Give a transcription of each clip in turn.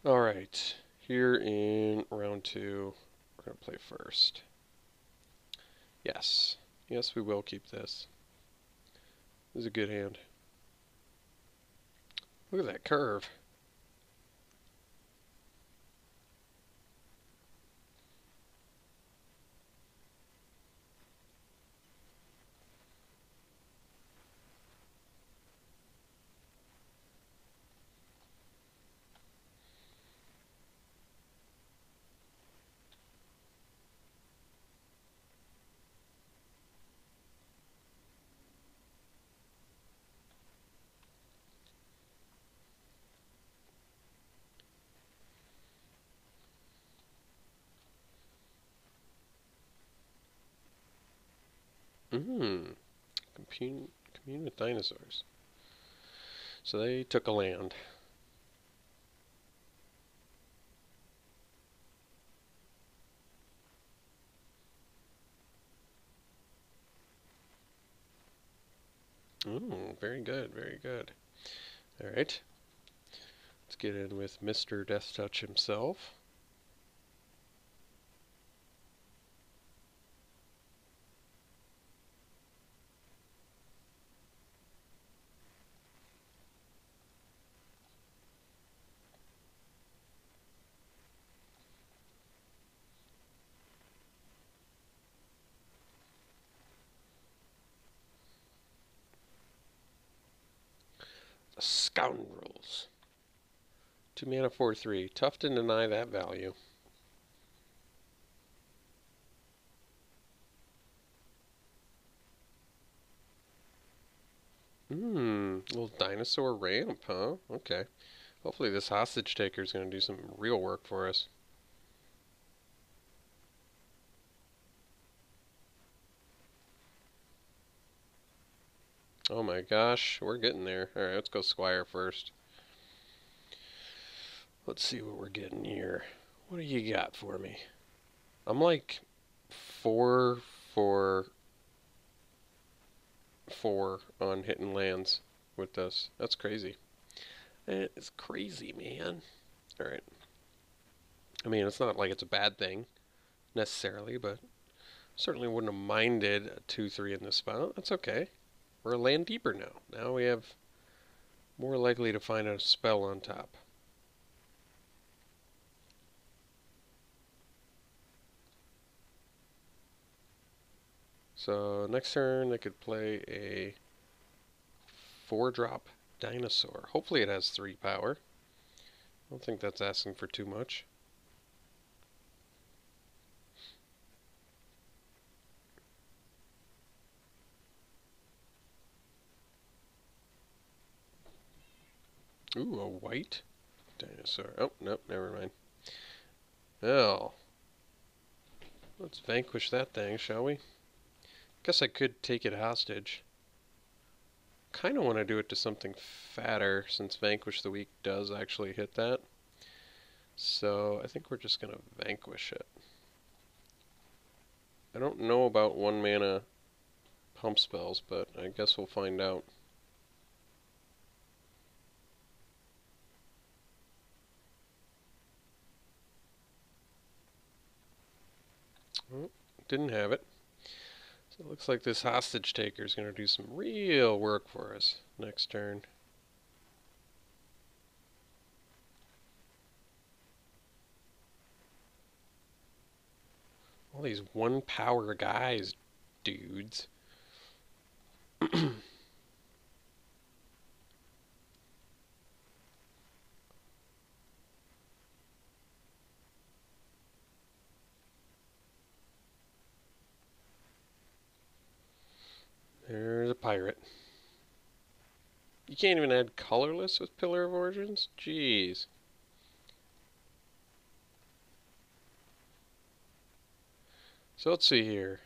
Alright, here in round 2, we're going to play first. Yes. Yes, we will keep this. This is a good hand. Look at that curve. Mmm. Commune with dinosaurs. So they took a land. Ooh, very good, very good. Alright. Let's get in with Mr. Death Touch himself. The Scoundrels. 2 mana, 4/3. Tough to deny that value. Little dinosaur ramp, huh? Okay. Hopefully this hostage taker is going to do some real work for us. Oh my gosh, we're getting there. Alright, let's go Squire first. Let's see what we're getting here. What do you got for me? I'm like 4 for 4 on hitting lands with this. That's crazy. It's crazy, man. Alright. I mean, it's not like it's a bad thing, necessarily, but certainly wouldn't have minded a 2/3 in this spot. That's okay. We're a land deeper now. Now we have more likely to find a spell on top. So next turn I could play a 4-drop dinosaur. Hopefully it has 3 power. I don't think that's asking for too much. Ooh, a white dinosaur. Oh, nope, never mind. Well, let's vanquish that thing, shall we? Guess I could take it hostage. Kind of want to do it to something fatter, since Vanquish the Weak does actually hit that. So I think we're just going to vanquish it. I don't know about 1 mana pump spells, but I guess we'll find out. Oh, didn't have it. So it looks like this hostage taker is going to do some real work for us next turn. All these 1 power guys, dudes. There's a pirate. You can't even add colorless with Pillar of Origins? Jeez. So let's see here.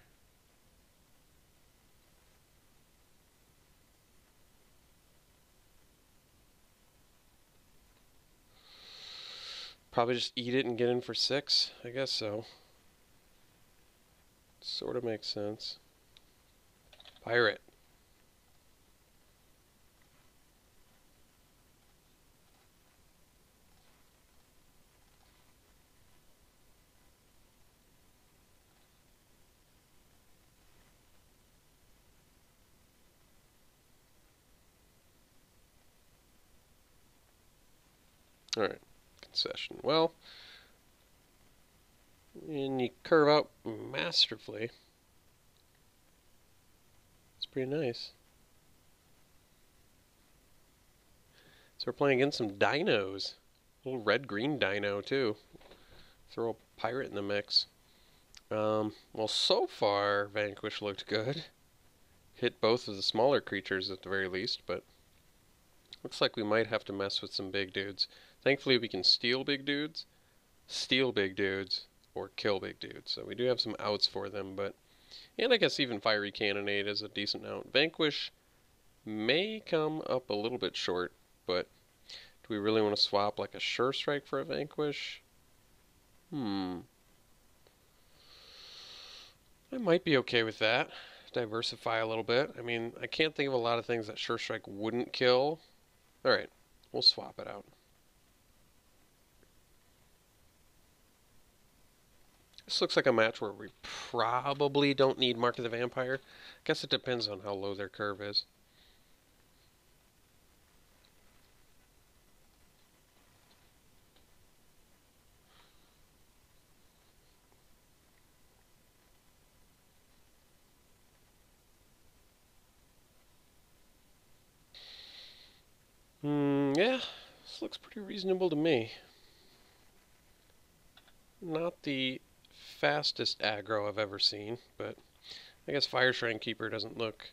Probably just eat it and get in for 6? I guess so. Sort of makes sense. Pirate. Alright, concession. Well, and you curve out masterfully. It's pretty nice. So we're playing against some dinos. A little red-green dino, too. Throw a pirate in the mix. Well, so far, Vanquish looked good. Hit both of the smaller creatures at the very least, but looks like we might have to mess with some big dudes. Thankfully, we can steal big dudes, or kill big dudes. So we do have some outs for them, but... And I guess even Fiery Cannonade is a decent out. Vanquish may come up a little bit short, but do we really want to swap like a Sure Strike for a Vanquish? I might be okay with that. Diversify a little bit. I mean, I can't think of a lot of things that Sure Strike wouldn't kill. Alright, we'll swap it out. This looks like a match where we probably don't need Mark of the Vampire. I guess it depends on how low their curve is. Yeah, this looks pretty reasonable to me. Not the fastest aggro I've ever seen, but I guess Fire Shrine Keeper doesn't look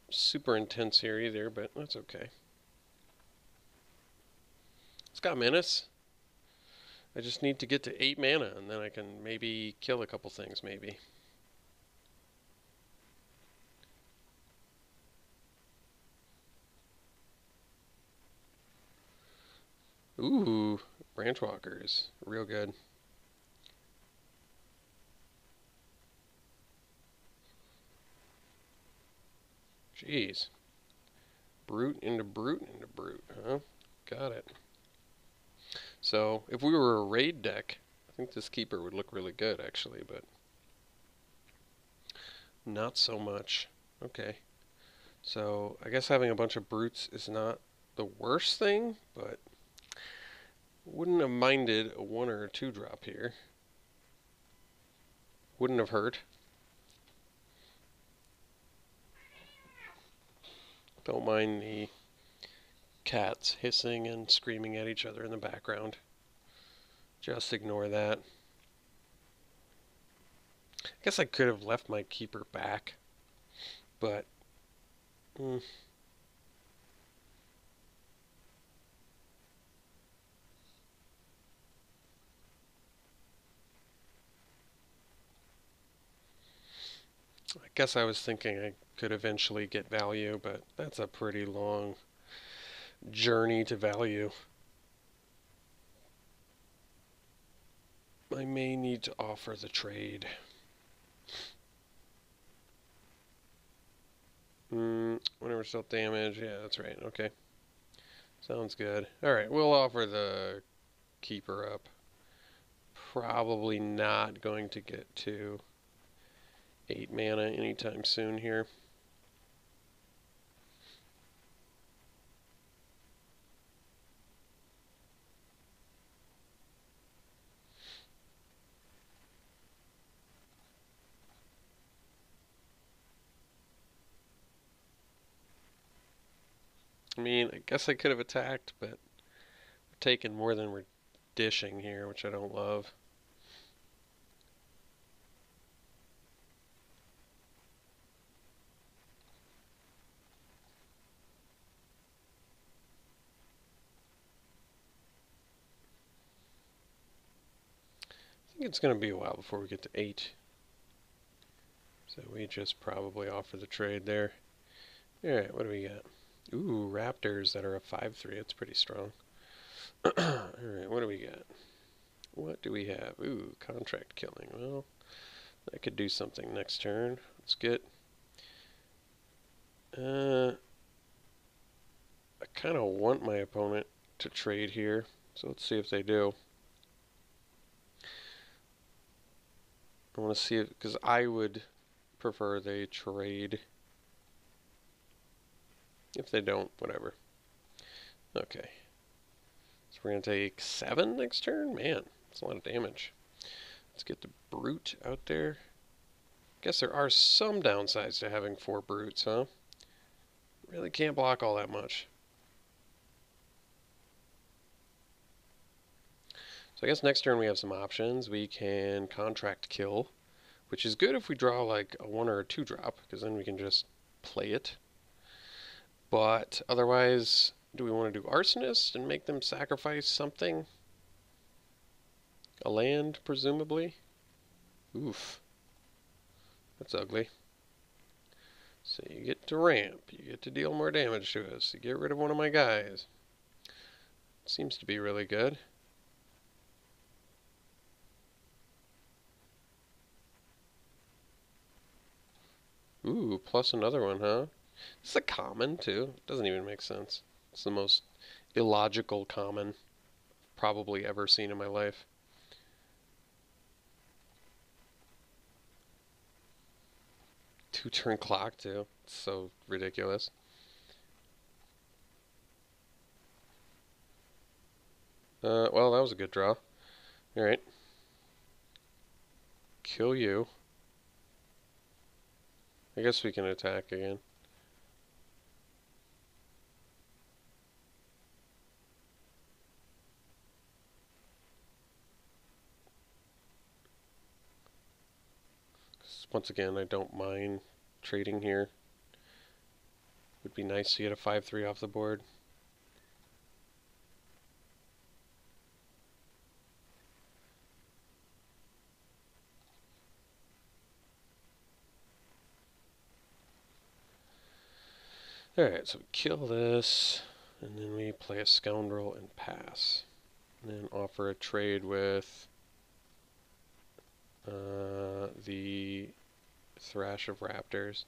super intense here either, but that's okay. It's got Menace. I just need to get to 8 mana, and then I can maybe kill a couple things, maybe. Ooh, Branchwalker is real good. Jeez. Brute into brute into brute, huh? Got it. So, if we were a raid deck, I think this keeper would look really good, actually, but not so much. Okay. So, I guess having a bunch of brutes is not the worst thing, but wouldn't have minded a 1 or a 2 drop here. Wouldn't have hurt. Don't mind the cats hissing and screaming at each other in the background. Just ignore that. I guess I could have left my keeper back, but... I guess I was thinking I could eventually get value, but that's a pretty long journey to value. I may need to offer the trade. Whenever self damage, yeah, that's right, okay. Sounds good. Alright, we'll offer the keeper up. Probably not going to get to 8 mana anytime soon here. I mean, I guess I could have attacked, but we're taking more than we're dishing here, which I don't love. I think it's going to be a while before we get to 8. So we just probably offer the trade there. Alright, what do we got? Ooh, Raptors that are a 5/3. That's pretty strong. Alright, what do we got? What do we have? Ooh, contract killing. Well, I could do something next turn. Let's get... I kind of want my opponent to trade here. So let's see if they do. I want to see it, because I would prefer they trade. If they don't, whatever. Okay. we're going to take 7 next turn. Man, that's a lot of damage. Let's get the Brute out there. Guess there are some downsides to having 4 Brutes, huh? Really can't block all that much. So I guess next turn we have some options. We can Contract Kill, which is good if we draw like a 1 or a 2 drop, because then we can just play it. But otherwise, do we want to do Arsonist and make them sacrifice something? A land, presumably? Oof. That's ugly. So you get to ramp. You get to deal more damage to us. You get rid of one of my guys. Seems to be really good. Ooh, plus another one, huh? This is a common, too. Doesn't even make sense. It's the most illogical common probably ever seen in my life. Two-turn clock, too. It's so ridiculous. Well, that was a good draw. Alright. Kill you. I guess we can attack again. Once again, I don't mind trading here. Would be nice to get a 5-3 off the board. Alright, so we kill this, and then we play a Scoundrel and pass. And then offer a trade with the Thrash of Raptors.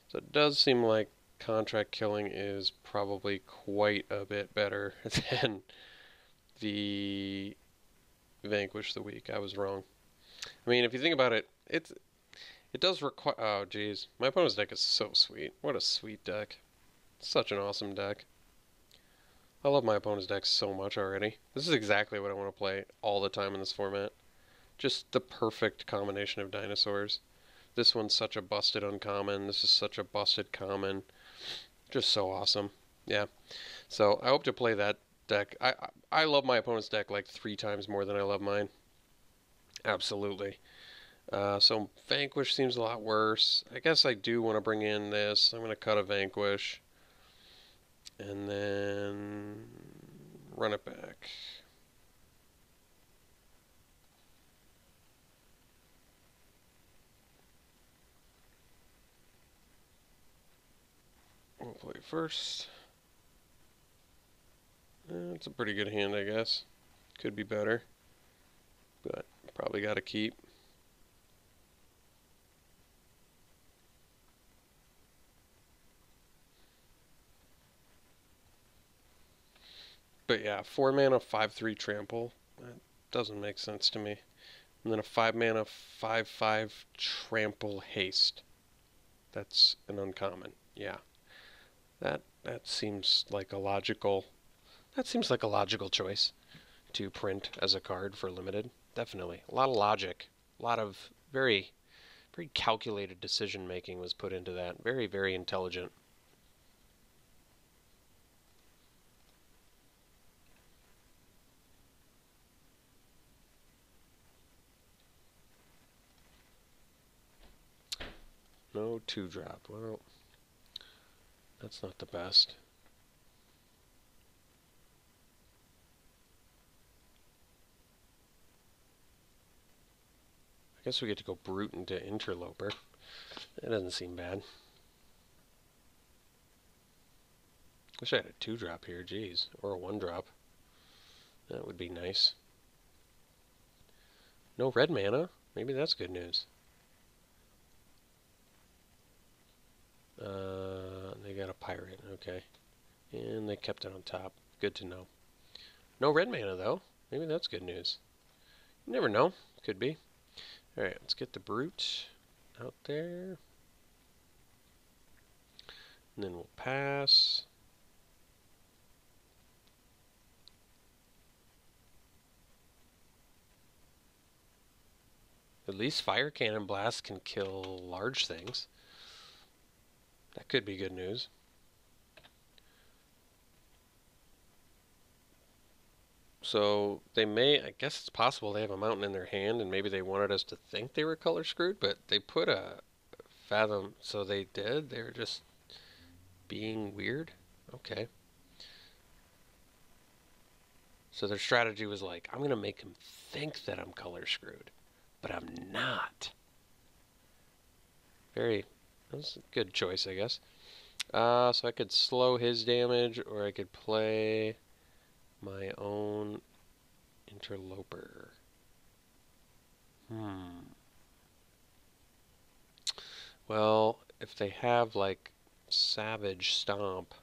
So it does seem like Contract Killing is probably quite a bit better than the Vanquish the Weak. I was wrong. I mean, if you think about it, it does require... Oh, geez. My opponent's deck is so sweet. What a sweet deck. Such an awesome deck. I love my opponent's deck so much already. This is exactly what I want to play all the time in this format. Just the perfect combination of dinosaurs. This one's such a busted uncommon. This is such a busted common. Just so awesome. Yeah. So I hope to play that deck. I love my opponent's deck like 3 times more than I love mine. Absolutely. So Vanquish seems a lot worse. I guess I do want to bring in this. I'm going to cut a Vanquish. And then run it back. We'll play first. It's a pretty good hand, I guess. Could be better, but probably got to keep. But yeah, 4 mana, 5/3 trample. That doesn't make sense to me. And then a 5 mana, 5/5 trample haste. That's an uncommon. Yeah. That seems like a logical choice to print as a card for limited. Definitely. A lot of logic. A lot of very calculated decision making was put into that. Very, very intelligent. No 2-drop. Well, that's not the best. I guess we get to go Brute into Interloper. That doesn't seem bad. Wish I had a 2-drop here, geez. Or a 1-drop. That would be nice. No red mana? Maybe that's good news. They got a pirate, okay. And they kept it on top. Good to know. No red mana, though. Maybe that's good news. You never know. Could be. Alright, let's get the Brute out there. And then we'll pass. At least Fire Cannon Blast can kill large things. That could be good news. So they may, I guess it's possible they have a mountain in their hand and maybe they wanted us to think they were color screwed, but they put a Fathom, so they did? They were just being weird? Okay. So their strategy was like, I'm going to make him think that I'm color screwed, but I'm not. That was a good choice, I guess. So I could slow his damage, or I could play my own interloper. Well, if they have, like, Savage Stomp,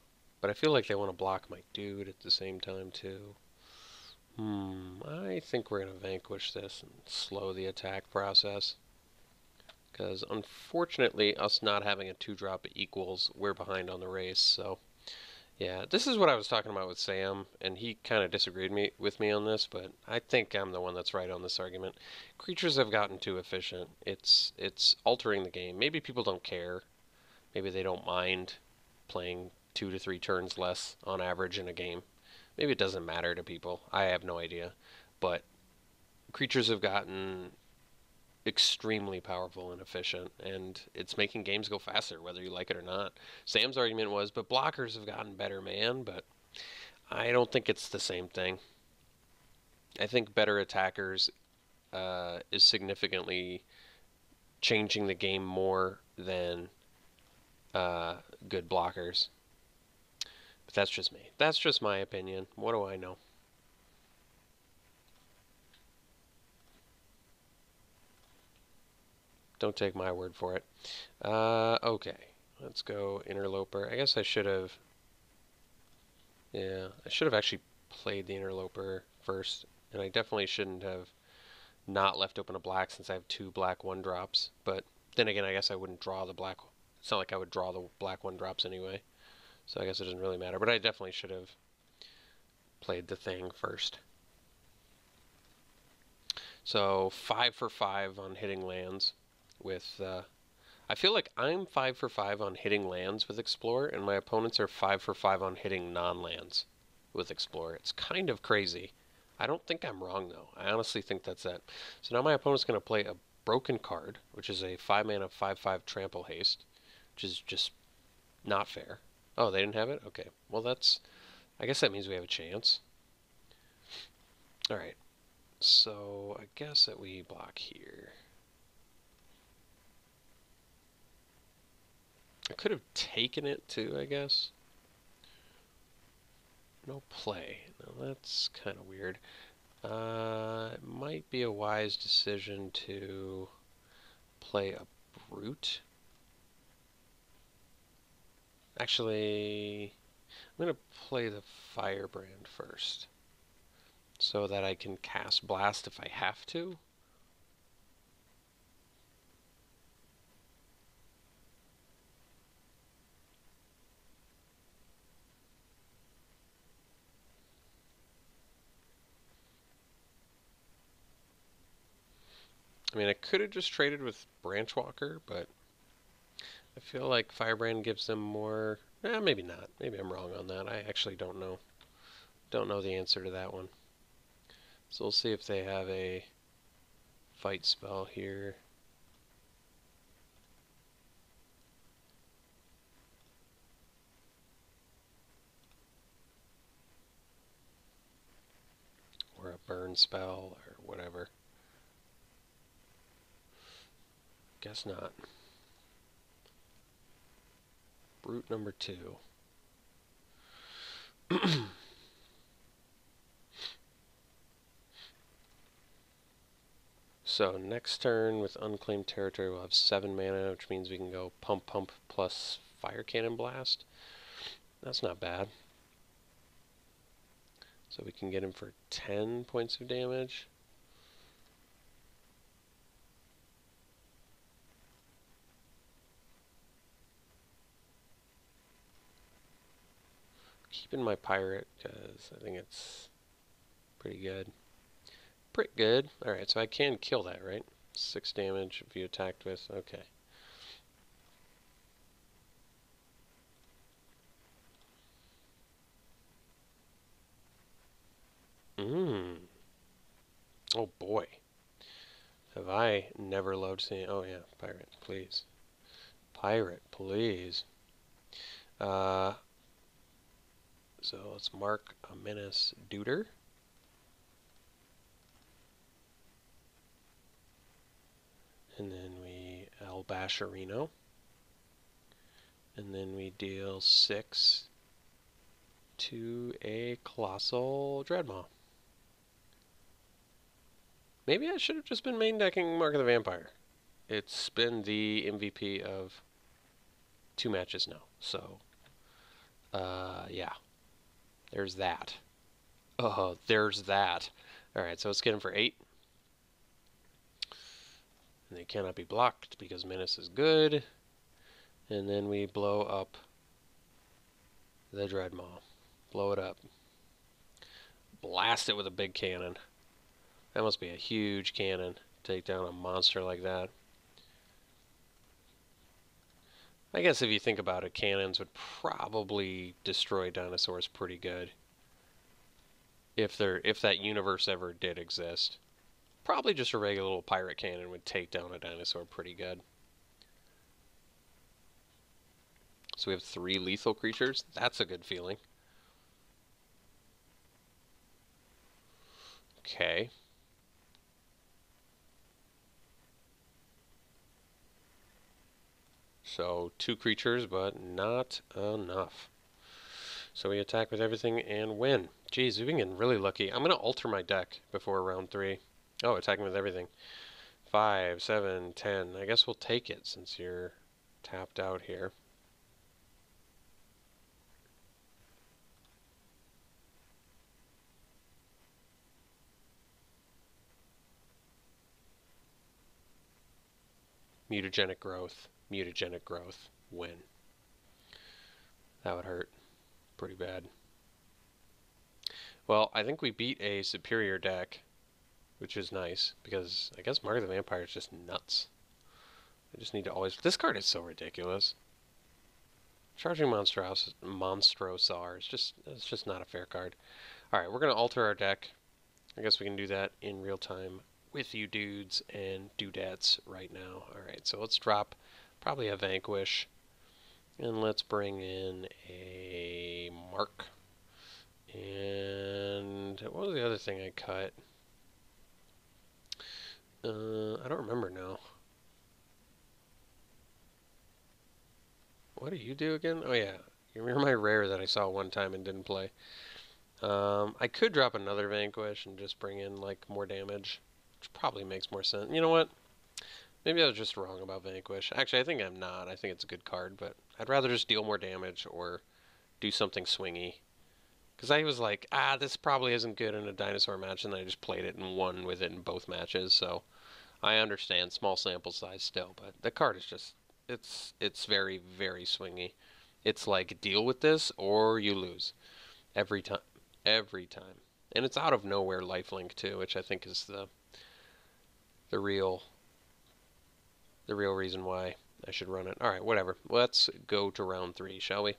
but I feel like they want to block my dude at the same time, too. I think we're going to vanquish this and slow the attack process. Because unfortunately, us not having a 2-drop equals we're behind on the race. So, yeah, this is what I was talking about with Sam, and he kind of disagreed with me on this, but I think I'm the one that's right on this argument. Creatures have gotten too efficient. It's altering the game. Maybe people don't care. Maybe they don't mind playing 2 to 3 turns less on average in a game. Maybe it doesn't matter to people. I have no idea. But creatures have gotten extremely powerful and efficient, and it's making games go faster, whether you like it or not. Sam's argument was, but blockers have gotten better, man. But I don't think it's the same thing. I think better attackers is significantly changing the game more than good blockers. But that's just me. That's just my opinion. What do I know? Don't take my word for it. Okay. Let's go interloper. I guess I should have... Yeah, I should have actually played the interloper first. And I definitely shouldn't have not left open a black since I have 2 black 1-drops. But then again, I guess I wouldn't draw the black... It's not like I would draw the black 1-drops anyway. So I guess it doesn't really matter. But I definitely should have played the thing first. So 5 for 5 on hitting lands with... I feel like I'm 5 for 5 on hitting lands with Explorer, and my opponents are 5 for 5 on hitting non-lands with Explorer. It's kind of crazy. I don't think I'm wrong, though. I honestly think that's it. So now my opponent's going to play a broken card, which is a 5-mana 5/5 trample haste, which is just not fair. Oh, they didn't have it? Okay. Well, that's... I guess that means we have a chance. Alright. So I guess that we block here. I could have taken it too, I guess. No play. Now that's kind of weird. It might be a wise decision to play a brute. Actually, I'm going to play the Firebrand first, so that I can cast Blast if I have to. I mean, I could have just traded with Branchwalker, but I feel like Firebrand gives them more... maybe not. Maybe I'm wrong on that. I actually don't know. Don't know the answer to that one. So we'll see if they have a fight spell here. Or a burn spell, or whatever. Guess not. Brute number 2. So next turn with Unclaimed Territory we'll have 7 mana, which means we can go Pump Pump plus Fire Cannon Blast. That's not bad. So we can get him for 10 points of damage. Keeping my pirate because I think it's pretty good. Pretty good. Alright, so I can kill that, right? 6 damage if you attacked with. Okay. Oh boy. Have I never loved seeing... Oh yeah, pirate, please. Pirate, please. So let's mark a menace duder. And then we El Basharino. And then we deal 6 to a Colossal Dreadmaw. Maybe I should have just been main decking Mark of the Vampire. It's been the MVP of 2 matches now. So, yeah. There's that. Oh, there's that. Alright, so let's get him for 8. And they cannot be blocked because Menace is good. And then we blow up the Dreadmaw. Blow it up. Blast it with a big cannon. That must be a huge cannon to take down a monster like that. I guess if you think about it, cannons would probably destroy dinosaurs pretty good. If that universe ever did exist. Probably just a regular little pirate cannon would take down a dinosaur pretty good. So we have 3 lethal creatures. That's a good feeling. Okay. So 2 creatures, but not enough. So we attack with everything and win. Jeez, we've been getting really lucky. I'm going to alter my deck before round 3. Oh, attacking with everything. 5, 7, 10. I guess we'll take it since you're tapped out here. Mutagenic growth. Mutagenic growth. Win. That would hurt pretty bad. Well, I think we beat a superior deck, which is nice, because I guess Mark of the Vampire is just nuts. I just need to always... This card is so ridiculous. Charging Monstrosar is it's just not a fair card. Alright, we're going to alter our deck. I guess we can do that in real time with you dudes and dudettes right now. Alright, so let's drop probably a Vanquish. And let's bring in a Mark. And what was the other thing I cut? I don't remember now. What do you do again? Oh yeah, you're my rare that I saw one time and didn't play. I could drop another Vanquish and just bring in like more damage, which probably makes more sense. You know what? Maybe I was just wrong about Vanquish. Actually, I think I'm not. I think it's a good card, but I'd rather just deal more damage or do something swingy. Because I was like, this probably isn't good in a dinosaur match, and then I just played it and won with it in both matches. So I understand small sample size still, but the card is just it's very, very swingy. It's like deal with this or you lose every time, every time, and it's out of nowhere lifelink too, which I think is the real reason why I should run it. All right, whatever. Let's go to round 3, shall we?